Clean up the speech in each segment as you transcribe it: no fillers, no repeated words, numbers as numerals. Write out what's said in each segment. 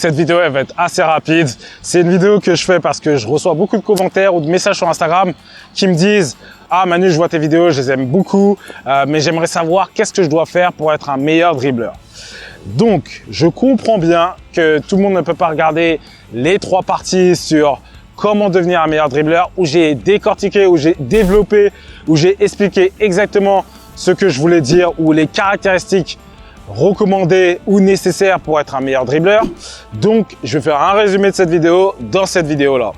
Cette vidéo, elle va être assez rapide. C'est une vidéo que je fais parce que je reçois beaucoup de commentaires ou de messages sur Instagram qui me disent « Ah Manu, je vois tes vidéos, je les aime beaucoup, mais j'aimerais savoir qu'est-ce que je dois faire pour être un meilleur dribbleur. » Donc, je comprends bien que tout le monde ne peut pas regarder les 3 parties sur comment devenir un meilleur dribbleur, où j'ai décortiqué, où j'ai développé, où j'ai expliqué exactement ce que je voulais dire, ou les caractéristiques recommandées ou nécessaires pour être un meilleur dribbleur. Donc, je vais faire un résumé de cette vidéo dans cette vidéo-là.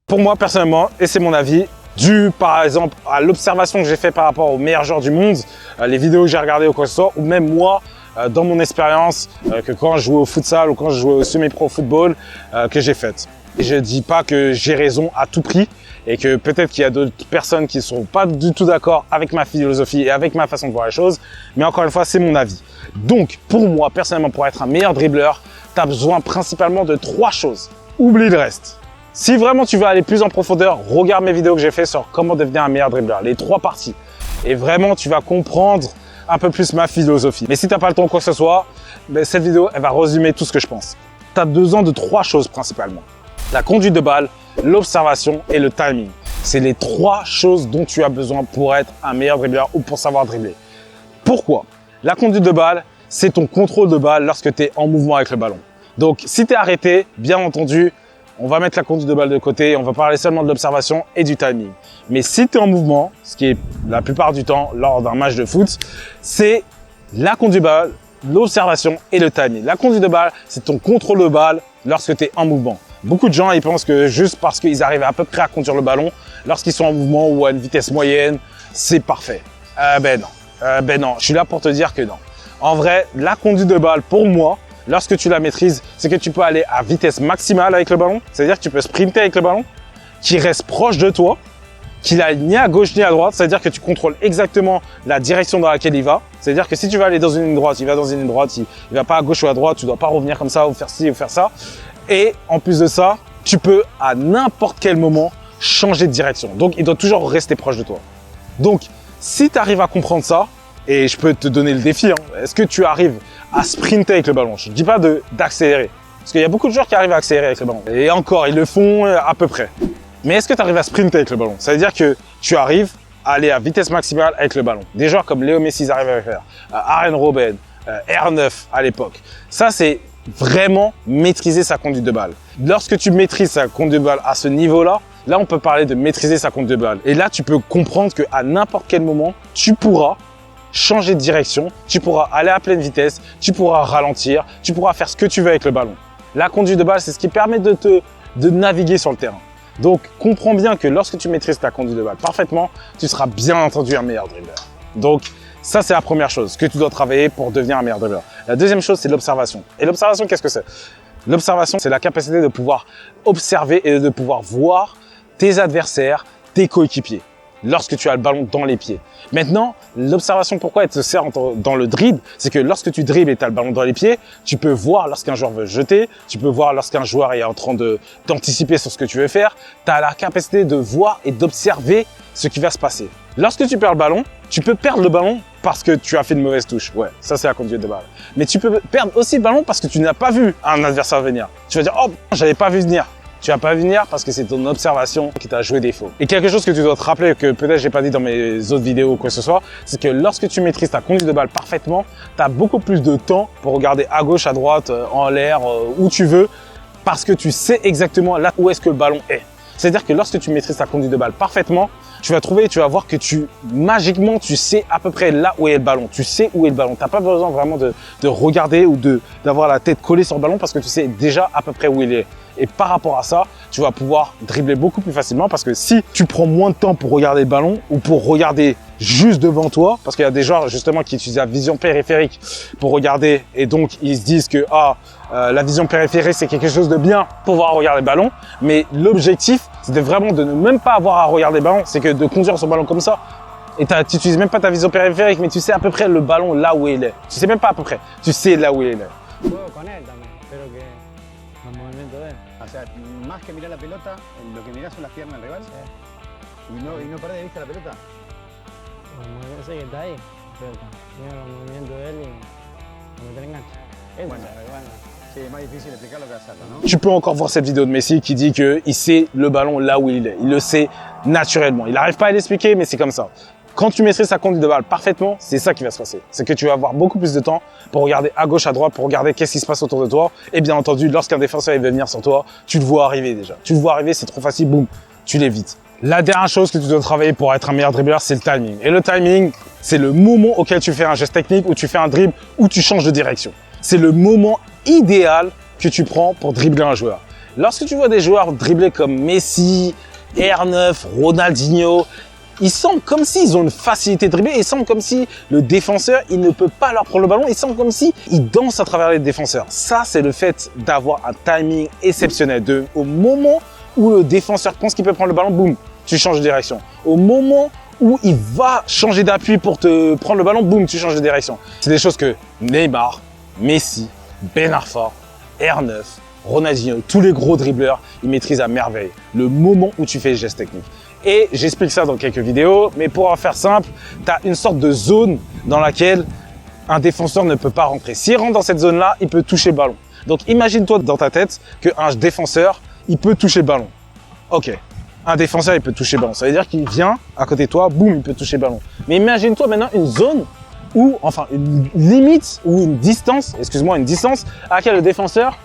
Pour moi, personnellement, et c'est mon avis, dû par exemple à l'observation que j'ai fait par rapport aux meilleurs joueurs du monde, les vidéos que j'ai regardées ou quoi que ce soit, ou même moi, dans mon expérience, que quand je jouais au futsal ou quand je jouais au semi-pro football, que j'ai faite. Et je dis pas que j'ai raison à tout prix et que peut-être qu'il y a d'autres personnes qui ne sont pas du tout d'accord avec ma philosophie et avec ma façon de voir les choses, mais encore une fois, c'est mon avis. Donc, pour moi, personnellement, pour être un meilleur dribbleur, tu as besoin principalement de 3 choses. Oublie le reste. Si vraiment tu veux aller plus en profondeur, regarde mes vidéos que j'ai fait sur comment devenir un meilleur dribbleur, les 3 parties. Et vraiment, tu vas comprendre un peu plus ma philosophie. Mais si tu n'as pas le temps ou quoi que ce soit, cette vidéo, elle va résumer tout ce que je pense. Tu as besoin de 3 choses principalement. La conduite de balle, l'observation et le timing. C'est les 3 choses dont tu as besoin pour être un meilleur dribbleur ou pour savoir dribbler. Pourquoi? La conduite de balle, c'est ton contrôle de balle lorsque tu es en mouvement avec le ballon. Donc, si tu es arrêté, bien entendu, on va mettre la conduite de balle de côté et on va parler seulement de l'observation et du timing. Mais si tu es en mouvement, ce qui est la plupart du temps lors d'un match de foot, c'est la conduite de balle, l'observation et le timing. La conduite de balle, c'est ton contrôle de balle lorsque tu es en mouvement. Beaucoup de gens, ils pensent que juste parce qu'ils arrivent à peu près à conduire le ballon, lorsqu'ils sont en mouvement ou à une vitesse moyenne, c'est parfait. Ben non, je suis là pour te dire que non. En vrai, la conduite de balle, pour moi, lorsque tu la maîtrises, c'est que tu peux aller à vitesse maximale avec le ballon. C'est-à-dire que tu peux sprinter avec le ballon, qui reste proche de toi, qu'il n'aille ni à gauche ni à droite. C'est-à-dire que tu contrôles exactement la direction dans laquelle il va. C'est-à-dire que si tu vas aller dans une ligne droite, il va dans une ligne droite, il va pas à gauche ou à droite, tu dois pas revenir comme ça ou faire ci ou faire ça. Et en plus de ça, tu peux à n'importe quel moment changer de direction. Donc, il doit toujours rester proche de toi. Donc, si tu arrives à comprendre ça, et je peux te donner le défi, est-ce que tu arrives à sprinter avec le ballon? Je ne dis pas d'accélérer, parce qu'il y a beaucoup de joueurs qui arrivent à accélérer avec le ballon. Et encore, ils le font à peu près. Mais est-ce que tu arrives à sprinter avec le ballon? Ça veut dire que tu arrives à aller à vitesse maximale avec le ballon. Des joueurs comme Léo Messi arrivent à le faire, Arjen Robben, R9 à l'époque. Ça, c'est vraiment maîtriser sa conduite de balle. Lorsque tu maîtrises sa conduite de balle à ce niveau-là, là, on peut parler de maîtriser sa conduite de balle. Et là, tu peux comprendre qu'à n'importe quel moment, tu pourras changer de direction, tu pourras aller à pleine vitesse, tu pourras ralentir, tu pourras faire ce que tu veux avec le ballon. La conduite de balle, c'est ce qui permet de naviguer sur le terrain. Donc, comprends bien que lorsque tu maîtrises ta conduite de balle parfaitement, tu seras bien entendu un meilleur dribbleur. Donc, ça, c'est la première chose que tu dois travailler pour devenir un meilleur dribbleur. La deuxième chose, c'est l'observation. Et l'observation, qu'est-ce que c'est? L'observation, c'est la capacité de pouvoir observer et de pouvoir voir tes adversaires, tes coéquipiers, lorsque tu as le ballon dans les pieds. Maintenant, l'observation, pourquoi elle te sert dans le dribble, c'est que lorsque tu dribbles et tu as le ballon dans les pieds, tu peux voir lorsqu'un joueur veut jeter, tu peux voir lorsqu'un joueur est en train d'anticiper sur ce que tu veux faire. Tu as la capacité de voir et d'observer ce qui va se passer. Lorsque tu perds le ballon, tu peux perdre le ballon parce que tu as fait une mauvaise touche. Ouais, ça c'est la conduite de balle. Mais tu peux perdre aussi le ballon parce que tu n'as pas vu un adversaire venir. Tu vas dire, oh, j'avais pas vu venir. Tu vas pas venir parce que c'est ton observation qui t'a joué défaut. Et quelque chose que tu dois te rappeler, que peut-être j'ai pas dit dans mes autres vidéos ou quoi que ce soit, c'est que lorsque tu maîtrises ta conduite de balle parfaitement, tu as beaucoup plus de temps pour regarder à gauche, à droite, en l'air, où tu veux, parce que tu sais exactement là où est-ce que le ballon est. C'est-à-dire que lorsque tu maîtrises ta conduite de balle parfaitement, tu vas trouver, tu vas voir que magiquement, tu sais à peu près là où est le ballon. Tu sais où est le ballon. T'as pas besoin vraiment de regarder ou d'avoir la tête collée sur le ballon parce que tu sais déjà à peu près où il est. Et par rapport à ça, tu vas pouvoir dribbler beaucoup plus facilement parce que si tu prends moins de temps pour regarder le ballon ou pour regarder juste devant toi, parce qu'il y a des joueurs justement qui utilisent la vision périphérique pour regarder et donc ils se disent que la vision périphérique c'est quelque chose de bien pour pouvoir regarder le ballon, mais l'objectif c'est vraiment de ne même pas avoir à regarder le ballon, c'est que de conduire son ballon comme ça et tu n'utilises même pas ta vision périphérique, mais tu sais à peu près le ballon là où il est. Tu sais même pas à peu près, tu sais là où il est. Los movimientos de él. O sea, más que mirar la pelota, lo que mirás son las piernas del rival. Y no pierde de vista la pelota. Ese que está ahí, pero mira los movimientos de él y no te engancha. Bueno, sí, es más difícil explicarlo que hacerlo, ¿no? Tu peux encore voir cette vidéo de Messi qui dit qu'il sait le ballon là où il est. Il le sait naturellement. Il n'arrive pas à l'expliquer, mais c'est comme ça. Quand tu maîtrises sa conduite de balle parfaitement, c'est ça qui va se passer. C'est que tu vas avoir beaucoup plus de temps pour regarder à gauche, à droite, pour regarder qu'est-ce qui se passe autour de toi. Et bien entendu, lorsqu'un défenseur il veut venir sur toi, tu le vois arriver déjà. Tu le vois arriver, c'est trop facile, boum, tu l'évites. La dernière chose que tu dois travailler pour être un meilleur dribbleur, c'est le timing. Et le timing, c'est le moment auquel tu fais un geste technique, ou tu fais un dribble, ou tu changes de direction. C'est le moment idéal que tu prends pour dribbler un joueur. Lorsque tu vois des joueurs dribbler comme Messi, R9, Ronaldinho, ils semblent comme s'ils ont une facilité de dribbler, ils semblent comme si le défenseur, il ne peut pas leur prendre le ballon, ils semblent comme si ils dansent à travers les défenseurs. Ça, c'est le fait d'avoir un timing exceptionnel. Au moment où le défenseur pense qu'il peut prendre le ballon, boum, tu changes de direction. Au moment où il va changer d'appui pour te prendre le ballon, boum, tu changes de direction. C'est des choses que Neymar, Messi, Ben Arfa, R9, Ronaldinho, tous les gros dribbleurs, ils maîtrisent à merveille le moment où tu fais les gestes techniques. Et j'explique ça dans quelques vidéos, mais pour en faire simple, tu as une sorte de zone dans laquelle un défenseur ne peut pas rentrer. S'il rentre dans cette zone-là, il peut toucher le ballon. Donc imagine-toi dans ta tête qu'un défenseur, il peut toucher le ballon. Ok, un défenseur, il peut toucher le ballon. Ça veut dire qu'il vient à côté de toi, boum, il peut toucher le ballon. Mais imagine-toi maintenant une zone où, enfin une limite ou une distance, excuse-moi, une distance à laquelle le défenseur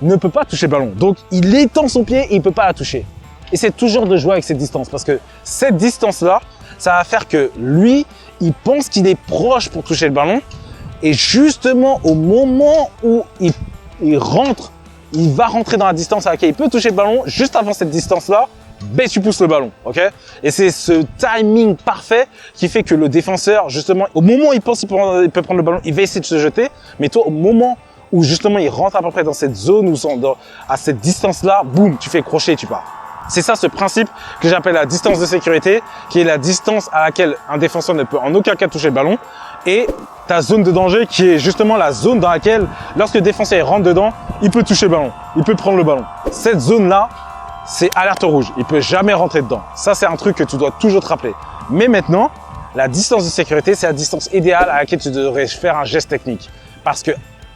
ne peut pas toucher le ballon. Donc il étend son pied et il peut pas la toucher. Et c'est toujours de jouer avec cette distance parce que cette distance-là, ça va faire que lui, il pense qu'il est proche pour toucher le ballon. Et justement, au moment où il rentre, il va rentrer dans la distance à laquelle il peut toucher le ballon. Juste avant cette distance-là, ben, tu pousses le ballon, ok? Et c'est ce timing parfait qui fait que le défenseur, justement, au moment où il pense qu'il peut prendre le ballon, il va essayer de se jeter. Mais toi, au moment où justement il rentre à peu près dans cette zone ou à cette distance-là, boum, tu fais crochet et tu pars. C'est ça ce principe que j'appelle la distance de sécurité, qui est la distance à laquelle un défenseur ne peut en aucun cas toucher le ballon, et ta zone de danger qui est justement la zone dans laquelle, lorsque le défenseur rentre dedans, il peut toucher le ballon, il peut prendre le ballon. Cette zone-là, c'est alerte rouge, il peut jamais rentrer dedans. Ça, c'est un truc que tu dois toujours te rappeler. Mais maintenant, la distance de sécurité, c'est la distance idéale à laquelle tu devrais faire un geste technique. Parce que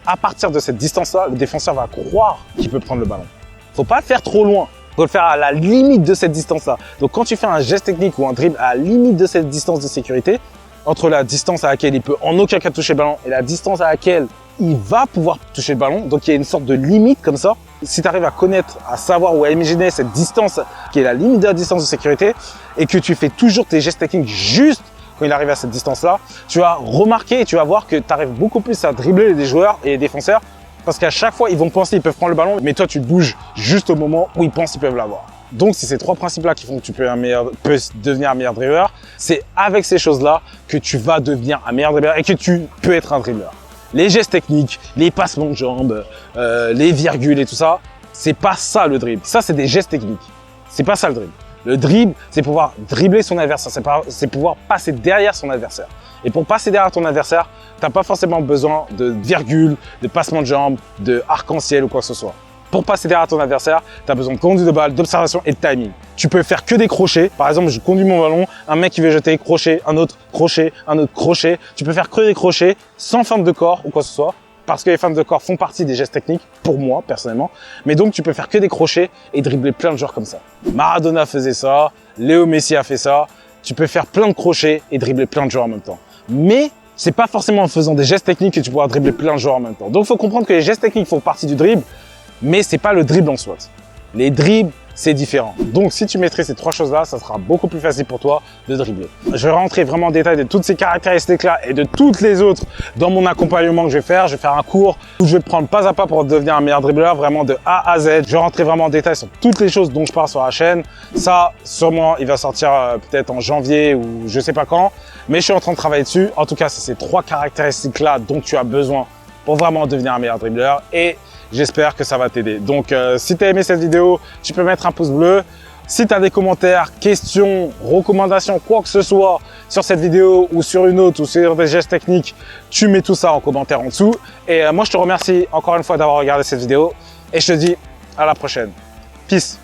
à partir de cette distance-là, le défenseur va croire qu'il peut prendre le ballon. Faut pas le faire trop loin. Faut le faire à la limite de cette distance-là. Donc, quand tu fais un geste technique ou un dribble à la limite de cette distance de sécurité, entre la distance à laquelle il peut en aucun cas toucher le ballon et la distance à laquelle il va pouvoir toucher le ballon, donc il y a une sorte de limite comme ça. Si tu arrives à connaître, à savoir ou à imaginer cette distance qui est la limite de la distance de sécurité et que tu fais toujours tes gestes techniques juste quand il arrive à cette distance-là, tu vas remarquer et tu vas voir que tu arrives beaucoup plus à dribbler les joueurs et les défenseurs parce qu'à chaque fois, ils vont penser qu'ils peuvent prendre le ballon, mais toi, tu te bouges juste au moment où ils pensent qu'ils peuvent l'avoir. Donc, c'est ces trois principes-là qui font que tu peux devenir un meilleur dribbleur. C'est avec ces choses-là que tu vas devenir un meilleur dribbleur et que tu peux être un dribbleur. Les gestes techniques, les passements de jambes, les virgules et tout ça, c'est pas ça le dribble. Ça, c'est des gestes techniques. C'est pas ça le dribble. Le dribble, c'est pouvoir dribbler son adversaire, c'est pouvoir passer derrière son adversaire. Et pour passer derrière ton adversaire, tu n'as pas forcément besoin de virgule, de passement de jambes, de arc-en-ciel ou quoi que ce soit. Pour passer derrière ton adversaire, tu as besoin de conduite de balle, d'observation et de timing. Tu peux faire que des crochets. Par exemple, je conduis mon ballon, un mec qui veut jeter, crochet, un autre crochet, un autre crochet. Tu peux faire que des crochets sans feinte de corps ou quoi que ce soit. Parce que les feintes de corps font partie des gestes techniques, pour moi, personnellement. Mais donc, tu peux faire que des crochets et dribbler plein de joueurs comme ça. Maradona faisait ça, Léo Messi a fait ça. Tu peux faire plein de crochets et dribbler plein de joueurs en même temps. Mais c'est pas forcément en faisant des gestes techniques que tu pourras dribbler plein de joueurs en même temps. Donc, il faut comprendre que les gestes techniques font partie du dribble, mais c'est pas le dribble en soi. Les dribbles, c'est différent. Donc, si tu maîtrises ces trois choses-là, ça sera beaucoup plus facile pour toi de dribbler. Je vais rentrer vraiment en détail de toutes ces caractéristiques-là et de toutes les autres dans mon accompagnement que je vais faire. Je vais faire un cours où je vais te prendre pas à pas pour devenir un meilleur dribbleur, vraiment de A à Z. Je vais rentrer vraiment en détail sur toutes les choses dont je parle sur la chaîne. Ça, sûrement, il va sortir peut-être en janvier ou je sais pas quand, mais je suis en train de travailler dessus. En tout cas, c'est ces trois caractéristiques-là dont tu as besoin pour vraiment devenir un meilleur dribbleur et j'espère que ça va t'aider. Donc, si tu as aimé cette vidéo, tu peux mettre un pouce bleu. Si tu as des commentaires, questions, recommandations, quoi que ce soit sur cette vidéo ou sur une autre ou sur des gestes techniques, tu mets tout ça en commentaire en dessous. Et moi, je te remercie encore une fois d'avoir regardé cette vidéo et je te dis à la prochaine. Peace.